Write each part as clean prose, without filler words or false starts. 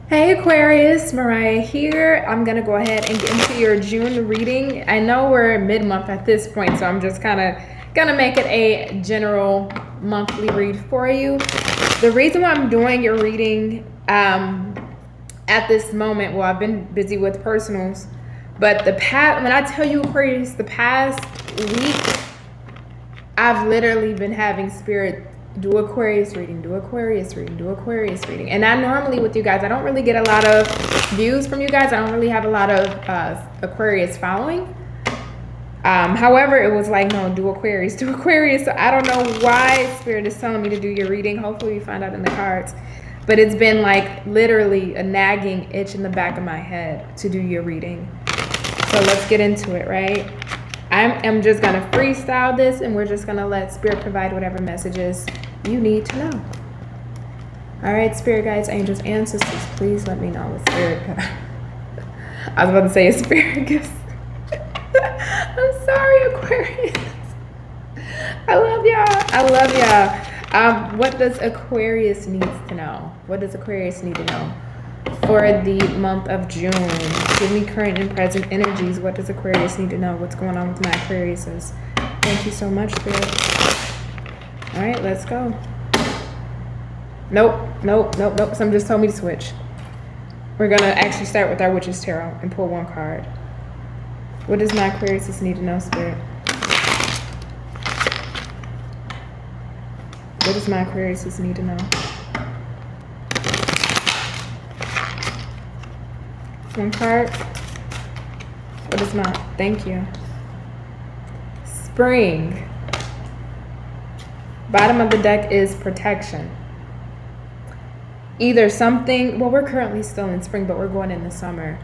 Hey Aquarius, Mariah here. I'm gonna go ahead and get into your June reading. I know we're mid-month at this point, so I'm just kind of gonna make it a general monthly read for you. The reason why I'm doing your reading at this moment, well, I've been busy with personals, but when I tell you Aquarius, the past week, I've literally been having spirit do Aquarius reading, do Aquarius reading, do Aquarius reading. And I normally with you guys, I don't really get a lot of views from you guys. I don't really have a lot of Aquarius following. However, it was like, no, do Aquarius, do Aquarius. So I don't know why Spirit is telling me to do your reading. Hopefully you find out in the cards. But it's been like literally a nagging itch in the back of my head to do your reading. So let's get into it, right? I'm just going to freestyle this, and we're just going to let Spirit provide whatever messages you need to know. All right, Spirit guides, angels, ancestors, please let me know what Spirit. I was about to say a Spirit gives. I'm sorry, Aquarius. I love y'all. I love y'all. What does Aquarius needs to know? What does Aquarius need to know for the month of June? Give me current and present energies. What does Aquarius need to know? What's going on with my Aquariuses? Thank you so much, Spirit. All right, let's go. Nope. Some just told me to switch. We're going to actually start with our Witch's Tarot and pull one card. What does my Aquariuses need to know, Spirit? What does my Aquariuses need to know? One card. What is my? Thank you. Spring. Bottom of the deck is protection. Either something, well, we're currently still in spring, but we're going into summer.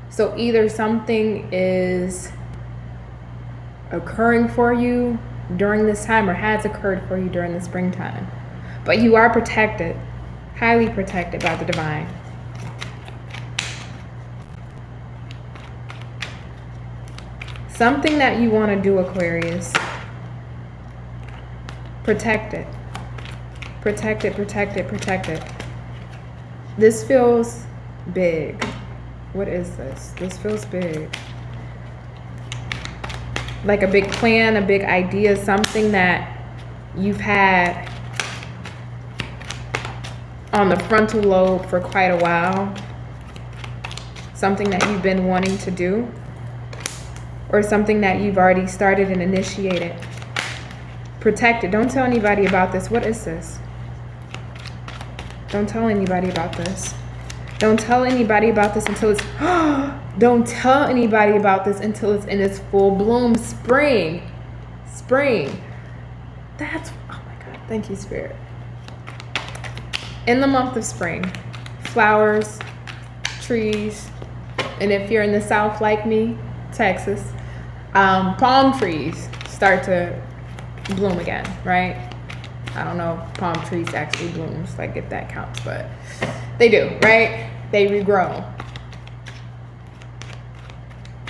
So either something is occurring for you during this time or has occurred for you during the springtime. But you are protected, highly protected by the divine. Something that you want to do, Aquarius. Protect it. Protect it, protect it, protect it. This feels big. What is this? This feels big. Like a big plan, a big idea, something that you've had on the frontal lobe for quite a while. Something that you've been wanting to do. Or something that you've already started and initiated. Protect it. Don't tell anybody about this. What is this? Don't tell anybody about this. Don't tell anybody about this until it's... Don't tell anybody about this until it's in its full bloom. Spring. Spring. That's... Oh my God. Thank you, Spirit. In the month of spring, flowers, trees, and if you're in the South like me, Texas, palm trees start to bloom again, right? I don't know if palm trees actually blooms, like if that counts, but they do, right? They regrow.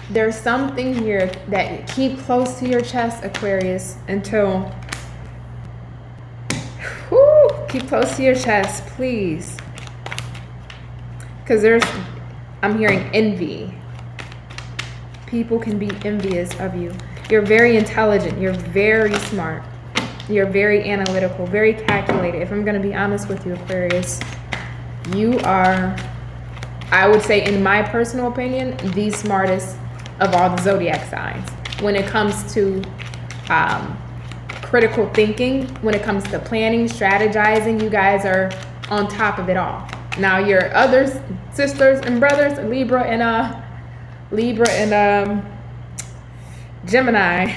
There's something here that keep close to your chest, Aquarius, until, keep close to your chest, please. Because I'm hearing envy. People can be envious of you. You're very intelligent. You're very smart. You're very analytical, very calculated. If I'm going to be honest with you, Aquarius, you are, I would say, in my personal opinion, the smartest of all the zodiac signs. When it comes to critical thinking, when it comes to planning, strategizing, you guys are on top of it all. Now, your other sisters and brothers, Libra and Gemini,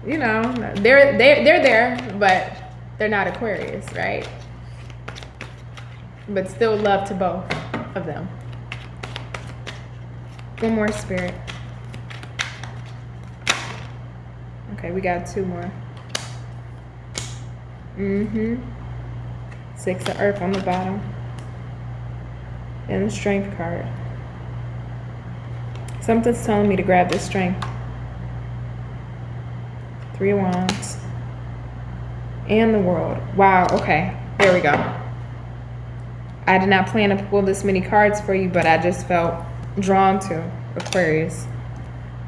you know, they're there, but they're not Aquarius, right? But still love to both of them. One more, Spirit. Okay, we got two more. Six of Earth on the bottom. And the Strength card. Something's telling me to grab this strength. Three of Wands. And the World. Wow, okay. There we go. I did not plan to pull this many cards for you, but I just felt drawn to, Aquarius.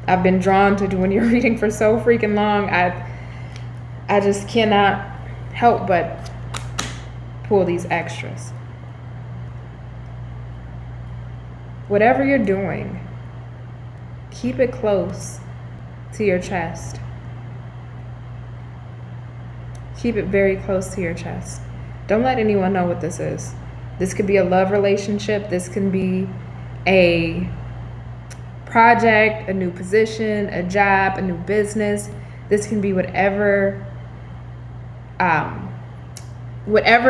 I've been drawn to doing your reading for so freaking long. I just cannot help but pull these extras. Whatever you're doing, keep it close to your chest. Keep it very close to your chest. Don't let anyone know what this is. This could be a love relationship. This can be a project, a new position, a job, a new business. This can be whatever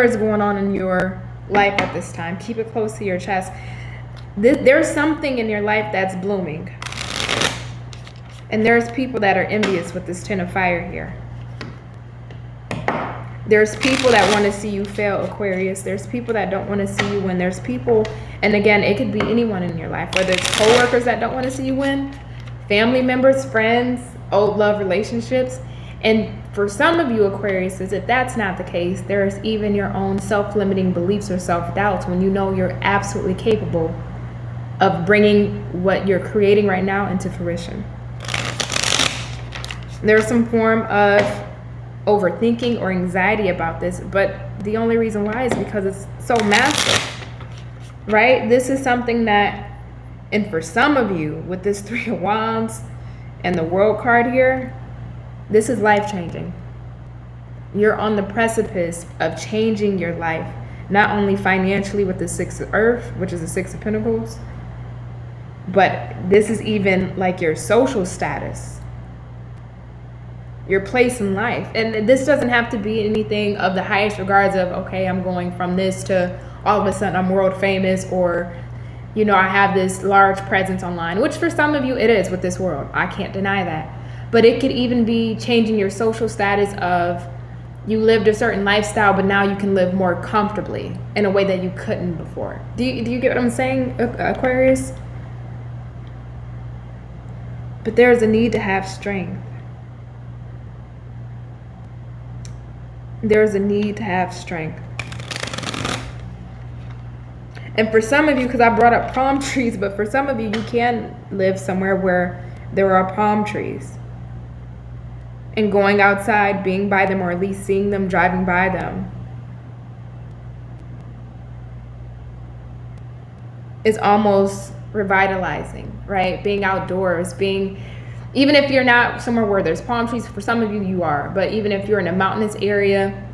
is going on in your life at this time. Keep it close to your chest. There's something in your life that's blooming. And there's people that are envious with this 10 of fire here. There's people that want to see you fail, Aquarius. There's people that don't want to see you win. There's people, and again, it could be anyone in your life, whether it's coworkers that don't want to see you win, family members, friends, old love relationships. And for some of you, Aquarius, if that's not the case, there's even your own self-limiting beliefs or self-doubts when you know you're absolutely capable of bringing what you're creating right now into fruition. There's some form of overthinking or anxiety about this, but the only reason why is because it's so massive, right? This is something that, and for some of you with this 3 of Wands and the World card here, this is life-changing. You're on the precipice of changing your life, not only financially with the 6 of Earth, which is the 6 of Pentacles, but this is even like your social status, your place in life. And this doesn't have to be anything of the highest regards of, okay, I'm going from this to all of a sudden I'm world famous, or, you know, I have this large presence online, which for some of you it is with this world. I can't deny that. But it could even be changing your social status of you lived a certain lifestyle, but now you can live more comfortably in a way that you couldn't before. Do you get what I'm saying, Aquarius? But there's a need to have strength. There's a need to have strength. And for some of you, because I brought up palm trees, but for some of you, you can live somewhere where there are palm trees. And going outside, being by them, or at least seeing them, driving by them, is almost revitalizing, right? Being outdoors, even if you're not somewhere where there's palm trees, for some of you, you are, but even if you're in a mountainous area,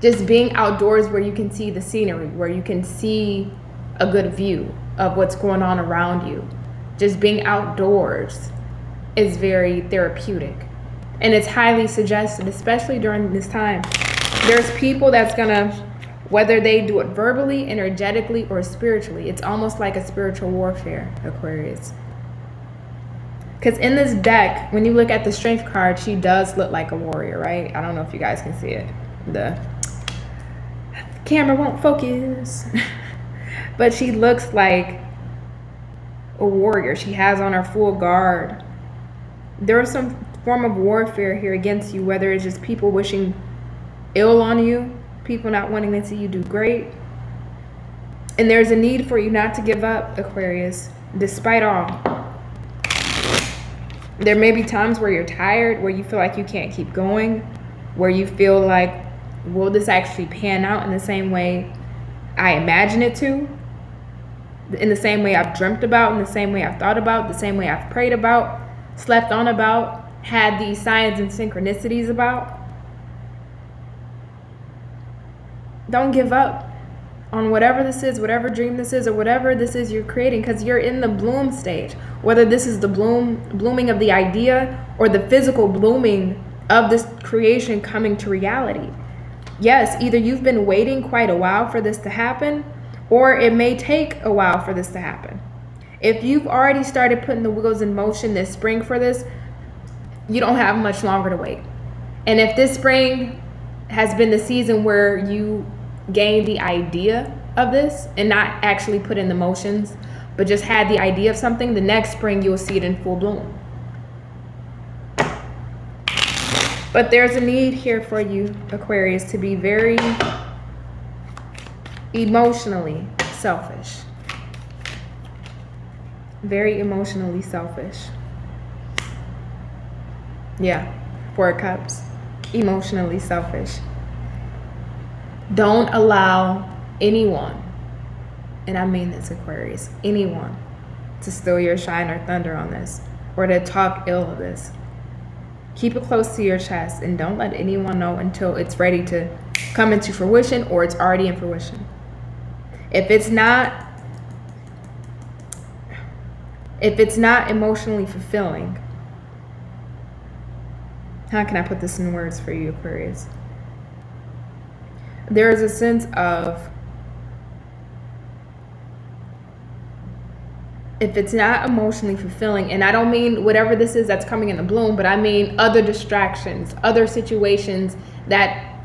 just being outdoors where you can see the scenery, where you can see a good view of what's going on around you. Just being outdoors is very therapeutic. And it's highly suggested, especially during this time. There's people that's gonna, whether they do it verbally, energetically, or spiritually, it's almost like a spiritual warfare, Aquarius. Because in this deck, when you look at the Strength card, she does look like a warrior, right? I don't know if you guys can see it. The camera won't focus. But she looks like a warrior. She has on her full guard. There is some form of warfare here against you, whether it's just people wishing ill on you, people not wanting to see you do great. And there's a need for you not to give up, Aquarius, despite all. There may be times where you're tired, where you feel like you can't keep going, where you feel like, will this actually pan out in the same way I imagine it to? In the same way I've dreamt about, in the same way I've thought about, the same way I've prayed about, slept on about, had these signs and synchronicities about? Don't give up on whatever this is, whatever dream this is, or whatever this is you're creating, because you're in the bloom stage. Whether this is the blooming of the idea or the physical blooming of this creation coming to reality. Yes, either you've been waiting quite a while for this to happen, or it may take a while for this to happen. If you've already started putting the wheels in motion this spring for this, you don't have much longer to wait. And if this spring has been the season where you gained the idea of this and not actually put in the motions, but just had the idea of something, the next spring you'll see it in full bloom. But there's a need here for you, Aquarius, to be very Emotionally selfish. Very emotionally selfish. Yeah, 4 of Cups. Emotionally selfish. Don't allow anyone, and I mean this, Aquarius, anyone, to steal your shine or thunder on this, or to talk ill of this. Keep it close to your chest and don't let anyone know until it's ready to come into fruition or it's already in fruition. If it's not emotionally fulfilling, how can I put this in words for you, Aquarius? There is a sense of, if it's not emotionally fulfilling, and I don't mean whatever this is that's coming into bloom, but I mean other distractions, other situations that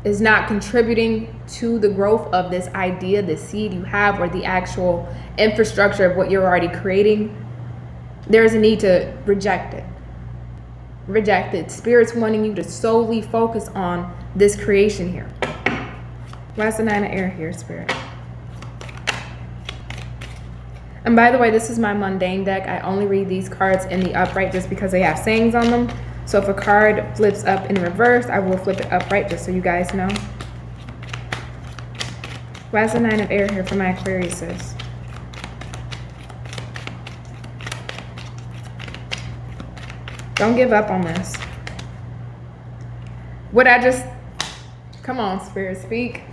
is not contributing to the growth of this idea, the seed you have, or the actual infrastructure of what you're already creating, there's a need to reject it. Reject it. Spirit's wanting you to solely focus on this creation here. Why's the 9 of Air here, Spirit? And by the way, this is my mundane deck. I only read these cards in the upright just because they have sayings on them. So if a card flips up in reverse, I will flip it upright just so you guys know. Why is the 9 of Air here for my Aquariuses? Don't give up on this. Come on, Spirit, speak.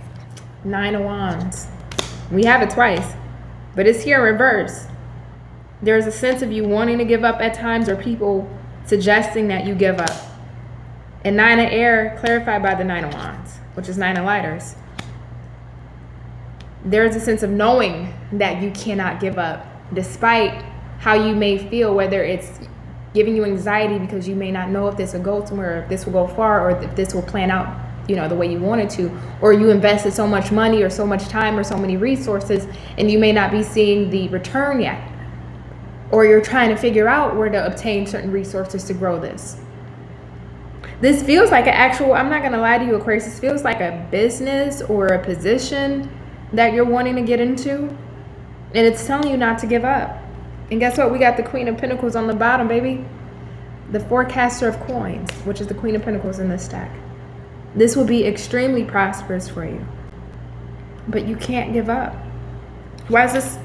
9 of Wands. We have it twice, but it's here in reverse. There's a sense of you wanting to give up at times, or people suggesting that you give up. And 9 of Air clarified by the 9 of Wands, which is 9 of Lighters. There's a sense of knowing that you cannot give up, despite how you may feel, whether it's giving you anxiety because you may not know if this will go somewhere, or if this will go far, or if this will plan out, the way you wanted to, or you invested so much money or so much time or so many resources and you may not be seeing the return yet, or you're trying to figure out where to obtain certain resources to grow this. This feels like an actual, I'm not going to lie to you, Aquarius, this feels like a business or a position that you're wanting to get into, and it's telling you not to give up. And guess what? We got the Queen of Pentacles on the bottom, baby. The Forecaster of Coins, which is the Queen of Pentacles in this stack. This will be extremely prosperous for you, but you can't give up. Why is this?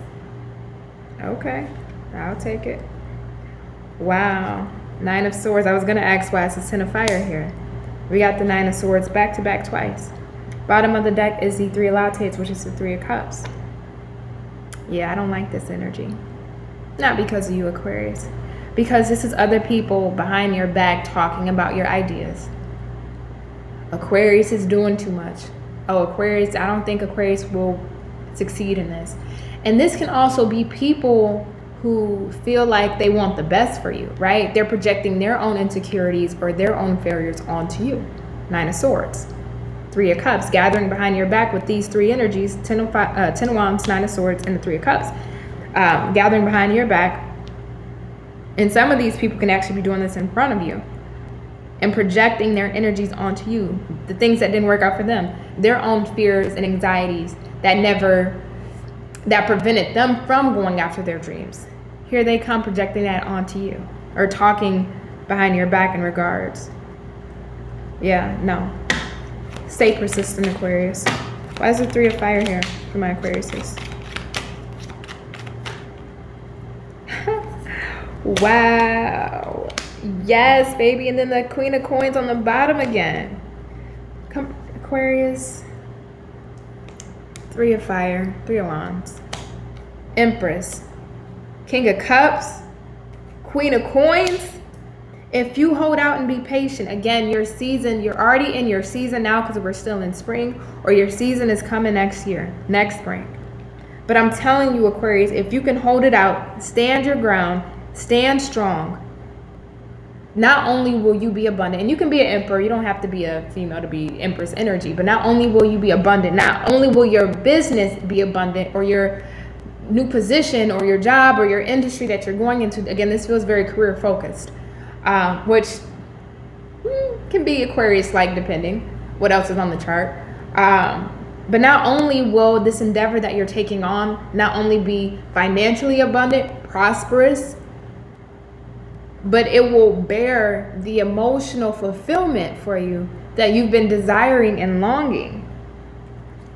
Okay, I'll take it. Wow. 9 of Swords. I was going to ask why it's a 10 of Fire here. We got the 9 of Swords back to back twice. Bottom of the deck is the 3 of Lattes, which is the 3 of Cups. Yeah, I don't like this energy. Not because of you, Aquarius. Because this is other people behind your back talking about your ideas. Aquarius is doing too much. Oh, Aquarius, I don't think Aquarius will succeed in this. And this can also be people who feel like they want the best for you, right? They're projecting their own insecurities or their own failures onto you. 9 of Swords. 3 of Cups, gathering behind your back with these 3 energies, 10 of Wands, 9 of Swords, and the 3 of Cups. Gathering behind your back. And some of these people can actually be doing this in front of you and projecting their energies onto you, the things that didn't work out for them, their own fears and anxieties that prevented them from going after their dreams. Here they come projecting that onto you, or talking behind your back in regards. Yeah, no. Stay persistent, Aquarius. Why is the 3 of Fire here for my Aquariuses? Wow. Yes, baby. And then the Queen of Coins on the bottom again. Come, Aquarius. 3 of Fire. 3 of Wands. Empress. King of Cups. Queen of Coins. If you hold out and be patient, again, your season, you're already in your season now because we're still in spring, or your season is coming next year, next spring. But I'm telling you, Aquarius, if you can hold it out, stand your ground, stand strong, not only will you be abundant, and you can be an emperor, you don't have to be a female to be empress energy, but not only will you be abundant, not only will your business be abundant, or your new position, or your job, or your industry that you're going into, again, this feels very career focused, which can be Aquarius-like depending what else is on the chart. But not only will this endeavor that you're taking on not only be financially abundant, prosperous, but it will bear the emotional fulfillment for you that you've been desiring and longing.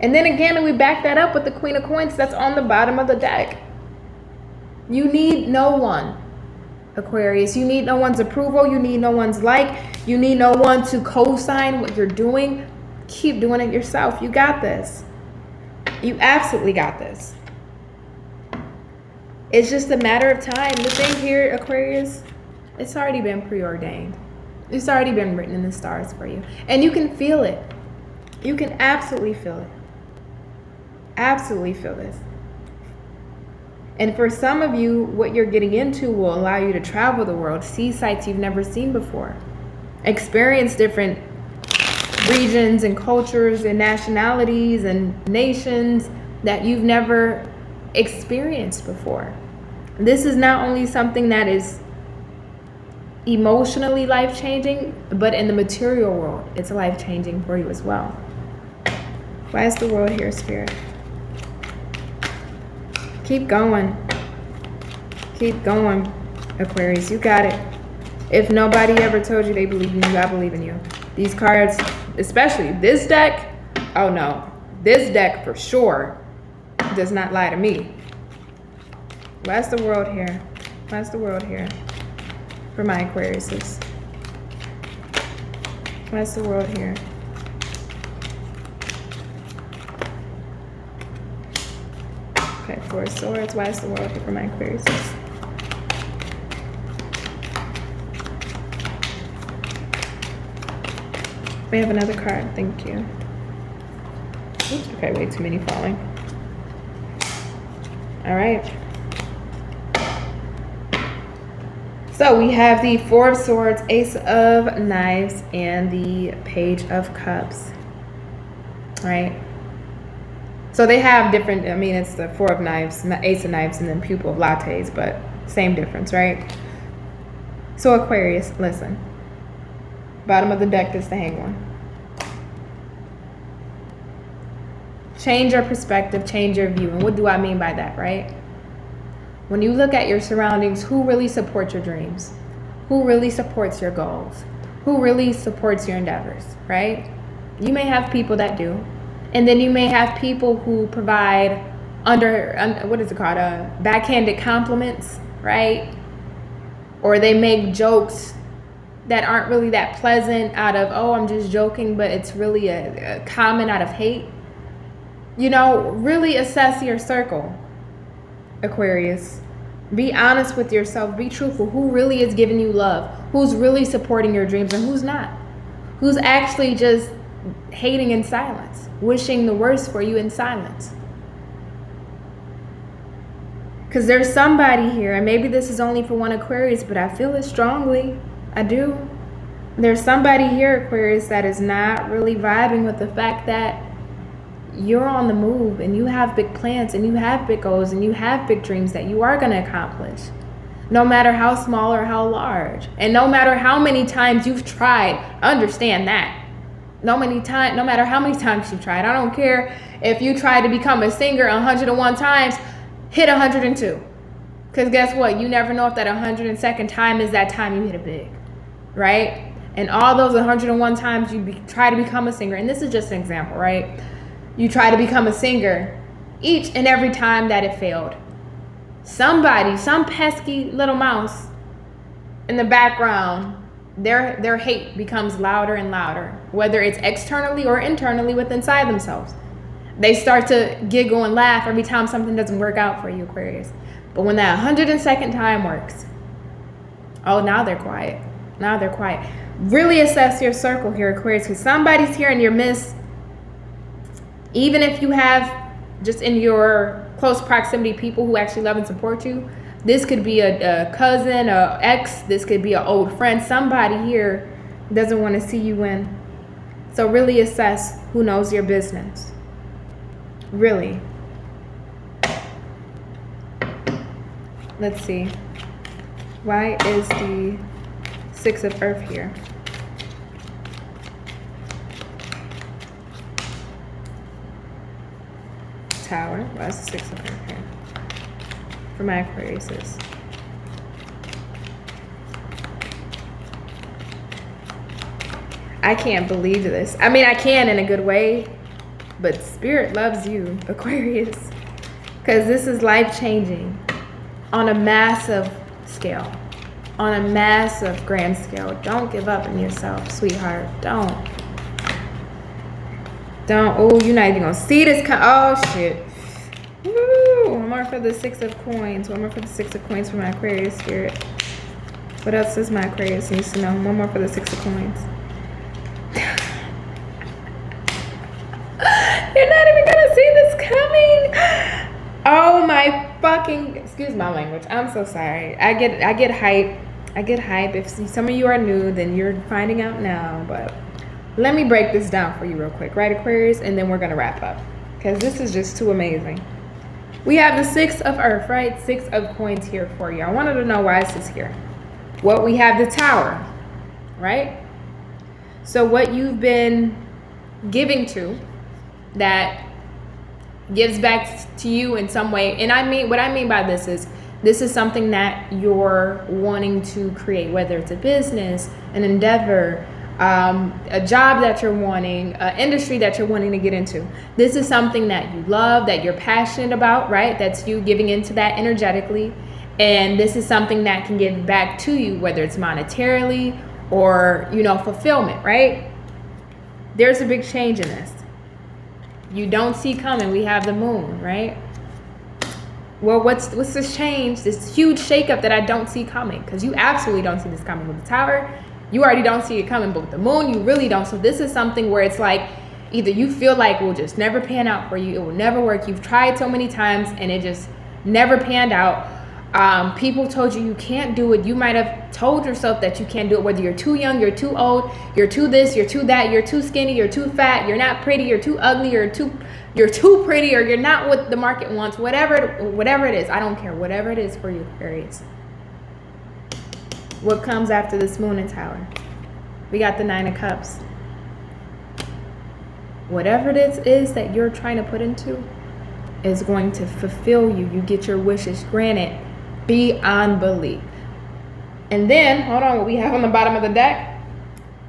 And then again, we back that up with the Queen of Coins that's on the bottom of the deck. You need no one, Aquarius. You need no one's approval. You need no one's like. You need no one to co-sign what you're doing. Keep doing it yourself. You got this. You absolutely got this. It's just a matter of time. The thing here, Aquarius, it's already been preordained. It's already been written in the stars for you. And you can feel it. You can absolutely feel it. Absolutely feel this. And for some of you, what you're getting into will allow you to travel the world, see sights you've never seen before, experience different regions and cultures and nationalities and nations that you've never experienced before. This is not only something that is emotionally life-changing, but in the material world, it's life-changing for you as well. Why is the world here, Spirit? Keep going. Keep going, Aquarius. You got it. If nobody ever told you they believe in you, I believe in you. These cards, especially this deck, oh no. This deck for sure does not lie to me. Why's the world here? Why's the world here for my Aquariuses? Why's the world here? Okay, Four of Swords. Why is the world here for my Aquariuses? We have another card. Thank you. Oops, okay, way too many falling. All right. So we have the Four of Swords, Ace of Knives, and the Page of Cups. All right. So they have different, I mean, it's the Four of Knives, Ace of Knives, and then Pupil of Lattes, but same difference, right? So Aquarius, listen. Bottom of the deck is the Hanged One. Change your perspective, change your view. And what do I mean by that, right? When you look at your surroundings, who really supports your dreams? Who really supports your goals? Who really supports your endeavors, right? You may have people that do. And then you may have people who provide what is it called? Backhanded compliments, right? Or they make jokes that aren't really that pleasant out of, oh, I'm just joking, but it's really a comment out of hate. You know, really assess your circle, Aquarius. Be honest with yourself. Be truthful. Who really is giving you love? Who's really supporting your dreams and who's not? Who's actually just hating in silence, wishing the worst for you in silence? Because there's somebody here, and maybe this is only for one Aquarius, but I feel it strongly. I do. There's somebody here, Aquarius, that is not really vibing with the fact that you're on the move and you have big plans and you have big goals and you have big dreams that you are going to accomplish, no matter how small or how large, and no matter how many times you've tried. Understand that. No matter how many times you tried. I don't care if you tried to become a singer 101 times, hit 102. Because guess what? You never know if that 102nd time is that time you hit it big, right? And all those 101 times you try to become a singer, and this is just an example, right? You try to become a singer, each and every time that it failed, somebody, some pesky little mouse in the background, their hate becomes louder and louder, whether it's externally or internally within inside themselves. They start to giggle and laugh every time something doesn't work out for you, Aquarius. But when that 102nd time works, oh, now they're quiet. Now they're quiet. Really assess your circle here, Aquarius, because somebody's here in your midst. Even if you have just in your close proximity people who actually love and support you, this could be a cousin, a ex, this could be an old friend. Somebody here doesn't want to see you win. So really assess who knows your business. Really. Let's see. Why is the Six of Earth here? Tower. Why is the 6 of Pentacles here? For my Aquariuses. I can't believe this. I mean, I can in a good way, but Spirit loves you, Aquarius. Because this is life-changing on a massive scale. On a massive grand scale. Don't give up on yourself, sweetheart. Don't. Oh, you're not even going to see this. Oh, shit. Woo. One more for the 6 of Coins. One more for the 6 of Coins for my Aquarius Spirit. What else does my Aquarius needs to know? One more for the 6 of Coins. You're not even going to see this coming. Oh my fucking, excuse my language. I'm so sorry. I get hype. If some of you are new, then you're finding out now. But let me break this down for you real quick, right, Aquarius? And then we're going to wrap up because this is just too amazing. We have the 6 of Earth, right? 6 of Coins here for you. I wanted to know why this is here. Well, we have the Tower, right? So what you've been giving to that gives back to you in some way. And I mean, what I mean by this is something that you're wanting to create, whether it's a business, an endeavor, a job that you're wanting, an industry that you're wanting to get into. This is something that you love, that you're passionate about, right? That's you giving into that energetically. And this is something that can give back to you, whether it's monetarily or, fulfillment, right? There's a big change in this. You don't see coming. We have the Moon, right? Well, what's this change, this huge shakeup that I don't see coming? Because you absolutely don't see this coming with the Tower. You already don't see it coming, but with the Moon, you really don't. So this is something where it's like, either you feel like it will just never pan out for you. It will never work. You've tried so many times and it just never panned out. People told you can't do it. You might have told yourself that you can't do it, whether you're too young, you're too old, you're too this, you're too that, you're too skinny, you're too fat, you're not pretty, you're too ugly, you're too pretty, or you're not what the market wants, whatever it is. I don't care, whatever it is for you, Aquarius. What comes after this Moon and Tower? We got the 9 of Cups. Whatever this is that you're trying to put into is going to fulfill you. You get your wishes granted beyond belief. And then, hold on, what we have on the bottom of the deck,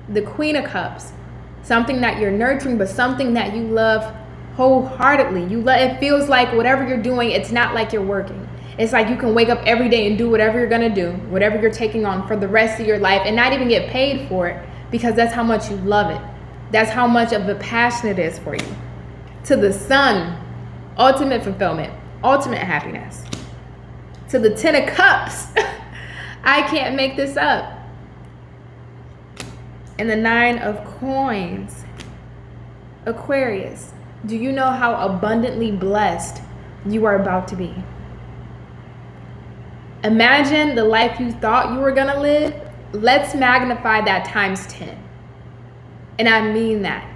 the Queen of Cups. Something that you're nurturing, but something that you love wholeheartedly. It feels like whatever you're doing, it's not like you're working. It's like you can wake up every day and do whatever you're gonna do, whatever you're taking on for the rest of your life, and not even get paid for it, because that's how much you love it. That's how much of a passion it is for you. To the Sun, ultimate fulfillment, ultimate happiness. To the 10 of Cups, I can't make this up. And the 9 of Coins, Aquarius, do you know how abundantly blessed you are about to be? Imagine the life you thought you were gonna live. Let's magnify that times 10. And I mean that.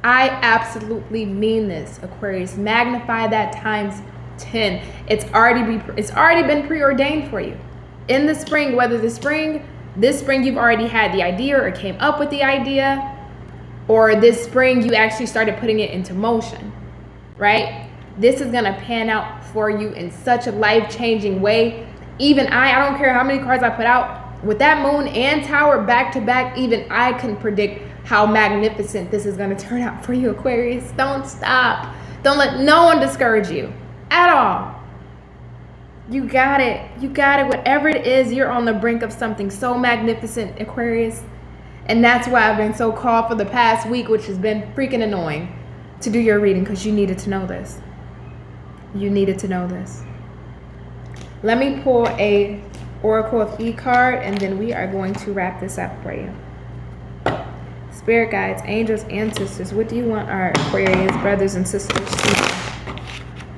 I absolutely mean this, Aquarius. Magnify that times 10. It's already been preordained for you. In the spring, whether this spring you've already had the idea or came up with the idea, or this spring you actually started putting it into motion, right? This is gonna pan out for you in such a life-changing way. Even I don't care how many cards I put out, with that Moon and Tower back to back, even I can predict how magnificent this is gonna turn out for you, Aquarius. Don't stop. Don't let no one discourage you at all. You got it. You got it. Whatever it is, you're on the brink of something so magnificent, Aquarius. And that's why I've been so called for the past week, which has been freaking annoying, to do your reading, because you needed to know this. You needed to know this. Let me pull a Oracle of E card, and then we are going to wrap this up for you. Spirit guides, angels, ancestors, what do you want our Aquarius brothers and sisters to know?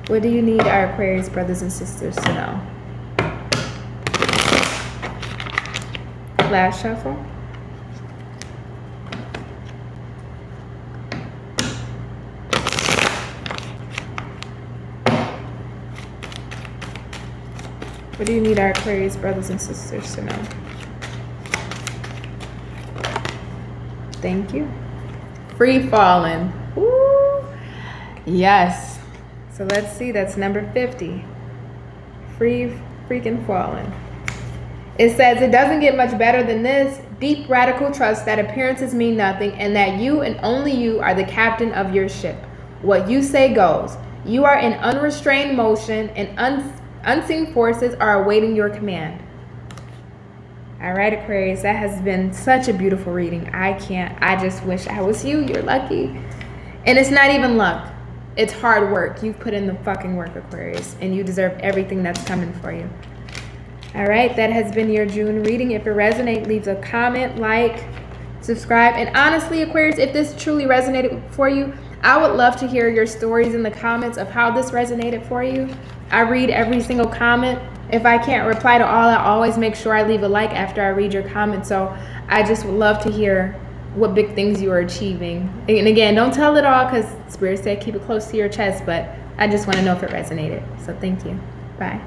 What do you need our Aquarius brothers and sisters to know? Last shuffle. What do you need our Aquarius brothers and sisters to know? Thank you. Free falling. Woo. Yes. So let's see, that's number 50. Free freaking falling. It says, it doesn't get much better than this. Deep radical trust that appearances mean nothing and that you and only you are the captain of your ship. What you say goes. You are in unrestrained motion and unseen forces are awaiting your command. All right, Aquarius, that has been such a beautiful reading. I just wish I was you. You're lucky. And it's not even luck. It's hard work. You've put in the fucking work, Aquarius, and you deserve everything that's coming for you. All right, that has been your June reading. If it resonates, leave a comment, like, subscribe. And honestly, Aquarius, if this truly resonated for you, I would love to hear your stories in the comments of how this resonated for you. I read every single comment. If I can't reply to all, I always make sure I leave a like after I read your comment. So I just would love to hear what big things you are achieving. And again, don't tell it all because Spirit said keep it close to your chest, but I just want to know if it resonated. So thank you. Bye.